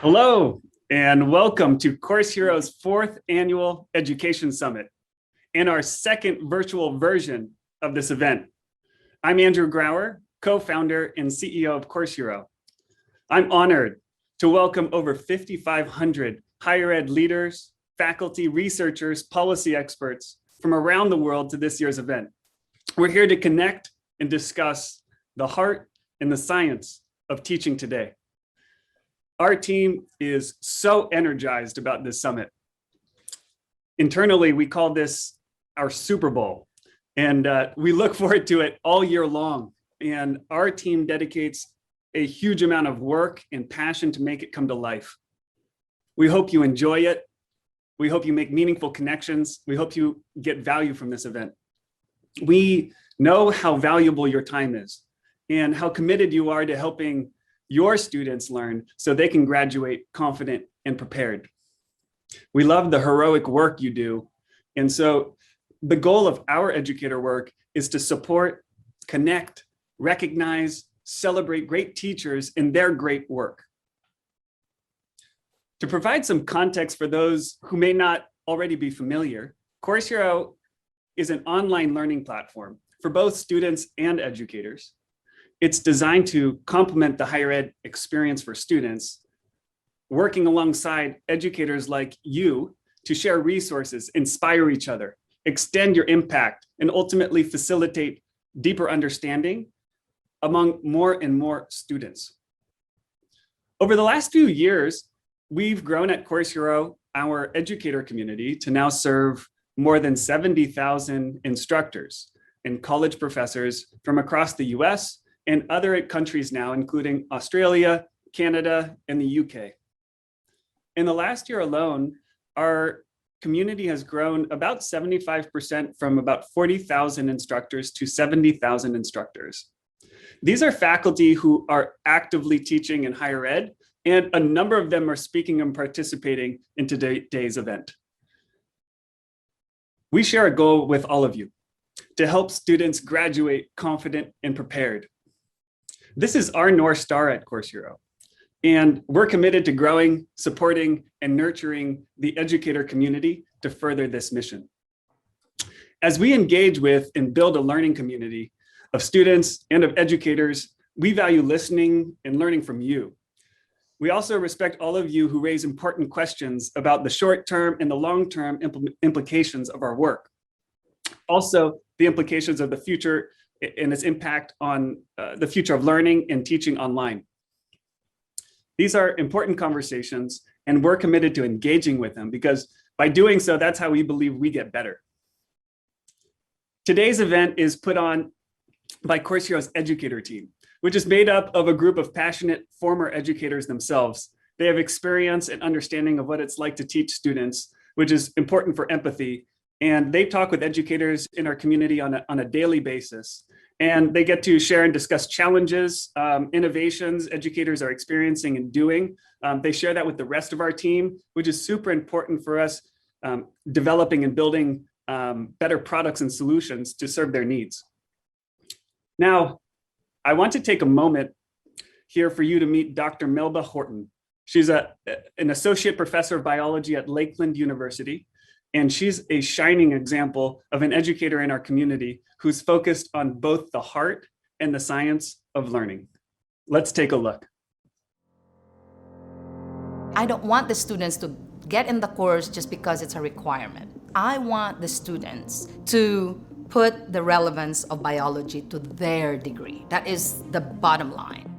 Hello, and welcome to Course Hero's fourth annual Education Summit and our second virtual version of this event. I'm Andrew Grauer, co-founder and CEO of Course Hero. I'm honored to welcome over 5,500 higher ed leaders, faculty, researchers, policy experts from around the world to this year's event. We're here to connect and discuss the heart and the science of teaching today. Our team is so energized about this summit. Internally, we call this our Super Bowl, and we look forward to it all year long. And our team dedicates a huge amount of work and passion to make it come to life. We hope you enjoy it. We hope you make meaningful connections. We hope you get value from this event. We know how valuable your time is and how committed you are to helping your students learn so they can graduate confident and prepared. We love the heroic work you do. And so the goal of our educator work is to support, connect, recognize, celebrate great teachers in their great work. To provide some context for those who may not already be familiar, Course Hero is an online learning platform for both students and educators. It's designed to complement the higher ed experience for students, working alongside educators like you to share resources, inspire each other, extend your impact, and ultimately facilitate deeper understanding among more and more students. Over the last few years, we've grown at Course Hero, our educator community, to now serve more than 70,000 instructors and college professors from across the US and other countries now, including Australia, Canada, and the UK. In the last year alone, our community has grown about 75% from about 40,000 instructors to 70,000 instructors. These are faculty who are actively teaching in higher ed, and a number of them are speaking and participating in today's event. We share a goal with all of you to help students graduate confident and prepared. This is our North Star at Course Hero, and we're committed to growing, supporting, and nurturing the educator community to further this mission. As we engage with and build a learning community of students and of educators, we value listening and learning from you. We also respect all of you who raise important questions about the short-term and the long-term implications of our work. Also, the implications of the future and its impact on the future of learning and teaching online. These are important conversations, and we're committed to engaging with them because by doing so, that's how we believe we get better. Today's event is put on by Course Hero's educator team, which is made up of a group of passionate former educators themselves. They have experience and understanding of what it's like to teach students, which is important for empathy. And they talk with educators in our community on a daily basis. And they get to share and discuss challenges, innovations educators are experiencing and doing. They share that with the rest of our team, which is super important for us developing and building better products and solutions to serve their needs. Now, I want to take a moment here for you to meet Dr. Melba Horton. She's an associate professor of biology at Lakeland University. And she's a shining example of an educator in our community who's focused on both the heart and the science of learning. Let's take a look. I don't want the students to get in the course just because it's a requirement. I want the students to put the relevance of biology to their degree. That is the bottom line.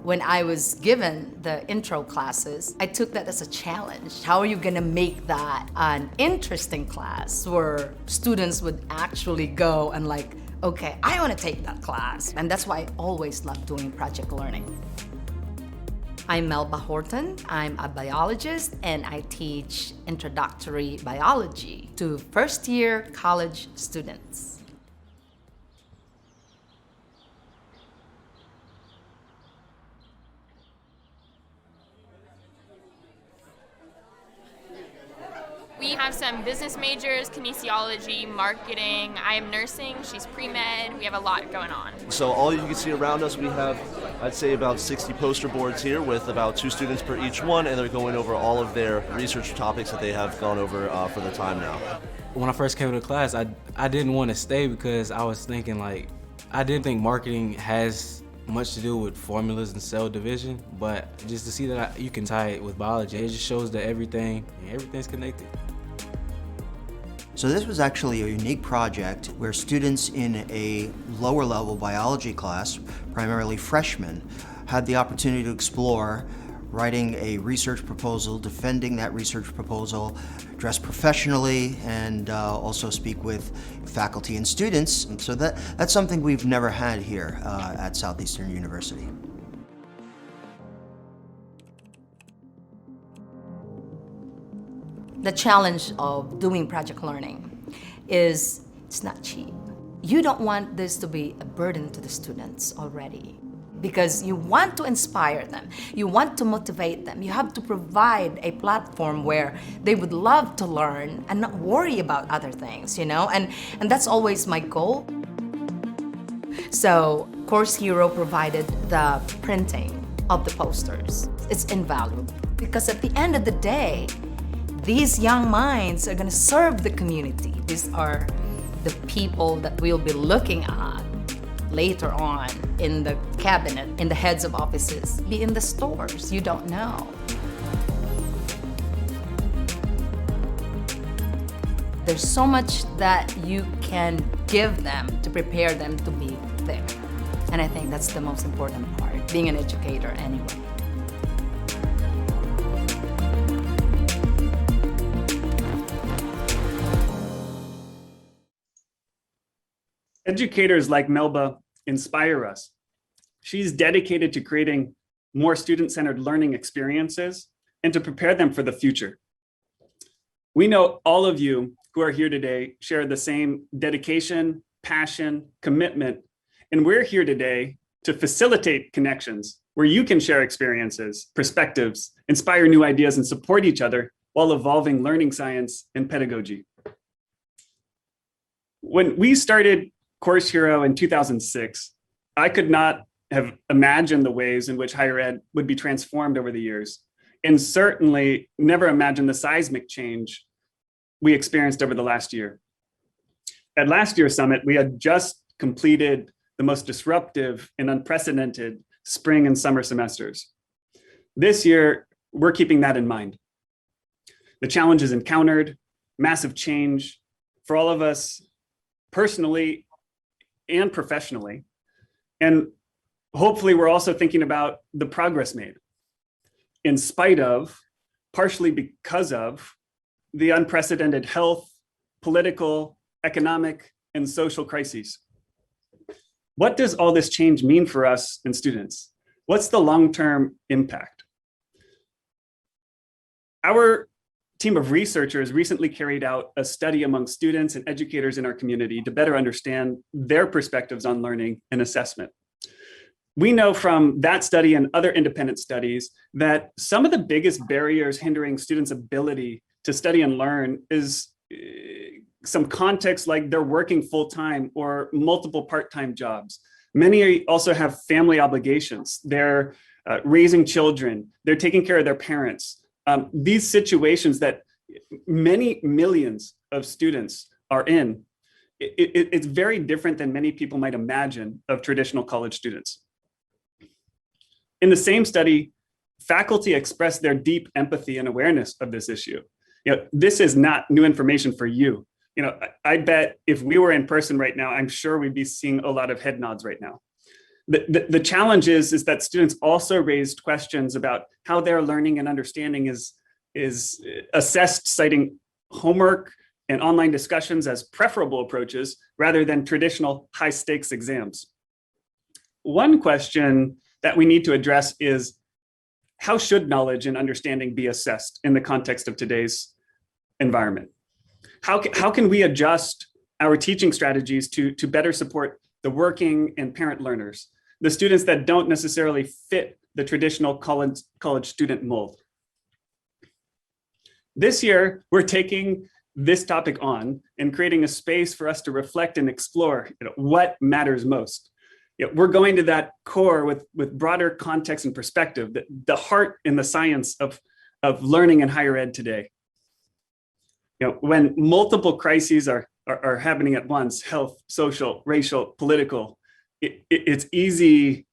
When I was given the intro classes, I took that as a challenge. How are you gonna make that an interesting class where students would actually go and like, okay, I wanna take that class. And that's why I always love doing project learning. I'm Melba Horton. I'm a biologist and I teach introductory biology to first-year college students. We have some business majors, kinesiology, marketing. I am nursing, she's pre-med. We have a lot going on. So all you can see around us, we have I'd say about 60 poster boards here with about 2 students per each one, and they're going over all of their research topics that they have gone over for the time now. When I first came to class, I didn't want to stay because I was thinking like, I didn't think marketing has much to do with formulas and cell division, but just to see that you can tie it with biology, it just shows that everything's connected. So this was actually a unique project where students in a lower level biology class, primarily freshmen, had the opportunity to explore writing a research proposal, defending that research proposal, dress professionally, and also speak with faculty and students. And so that's something we've never had here at Southeastern University. The challenge of doing project learning is it's not cheap. You don't want this to be a burden to the students already, because you want to inspire them, you want to motivate them. You have to provide a platform where they would love to learn and not worry about other things, you know? And that's always my goal. So Course Hero provided the printing of the posters. It's invaluable because at the end of the day, these young minds are going to serve the community. These are the people that we'll be looking at later on in the cabinet, in the heads of offices, be in the stores. You don't know. There's so much that you can give them to prepare them to be there. And I think that's the most important part, being an educator anyway. Educators like Melba inspire us. She's dedicated to creating more student-centered learning experiences and to prepare them for the future. We know all of you who are here today share the same dedication, passion, commitment, and we're here today to facilitate connections where you can share experiences, perspectives, inspire new ideas, and support each other while evolving learning science and pedagogy. When we started Course Hero in 2006, I could not have imagined the ways in which higher ed would be transformed over the years, and certainly never imagined the seismic change we experienced over the last year. At last year's summit, we had just completed the most disruptive and unprecedented spring and summer semesters. This year, we're keeping that in mind. The challenges encountered, massive change for all of us personally and professionally. And hopefully we're also thinking about the progress made in spite of, partially because of, the unprecedented health, political, economic, and social crises. What does all this change mean for us and students? What's the long-term impact? Our team of researchers recently carried out a study among students and educators in our community to better understand their perspectives on learning and assessment. We know from that study and other independent studies that some of the biggest barriers hindering students' ability to study and learn is some context like they're working full-time or multiple part-time jobs. Many also have family obligations. They're raising children. They're taking care of their parents. These situations that many millions of students are in, it's very different than many people might imagine of traditional college students. In the same study, faculty expressed their deep empathy and awareness of this issue. This is not new information for you. I bet if we were in person right now, I'm sure we'd be seeing a lot of head nods right now. The challenge is that students also raised questions about how their learning and understanding is assessed, citing homework and online discussions as preferable approaches rather than traditional high stakes exams. One question that we need to address is, how should knowledge and understanding be assessed in the context of today's environment? How can we adjust our teaching strategies to better support the working and parent learners, the students that don't necessarily fit the traditional college student mold? This year, we're taking this topic on and creating a space for us to reflect and explore what matters most. We're going to that core with broader context and perspective, the heart and the science of learning in higher ed today. When multiple crises are happening at once, health, social, racial, political, it's easy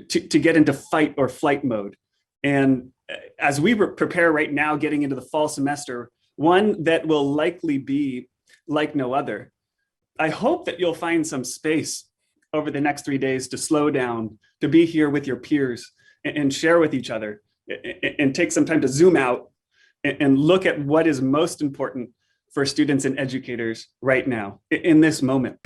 to get into fight or flight mode. And as we prepare right now, getting into the fall semester, one that will likely be like no other, I hope that you'll find some space over the next 3 days to slow down, to be here with your peers and share with each other, and take some time to zoom out and look at what is most important for students and educators right now in this moment.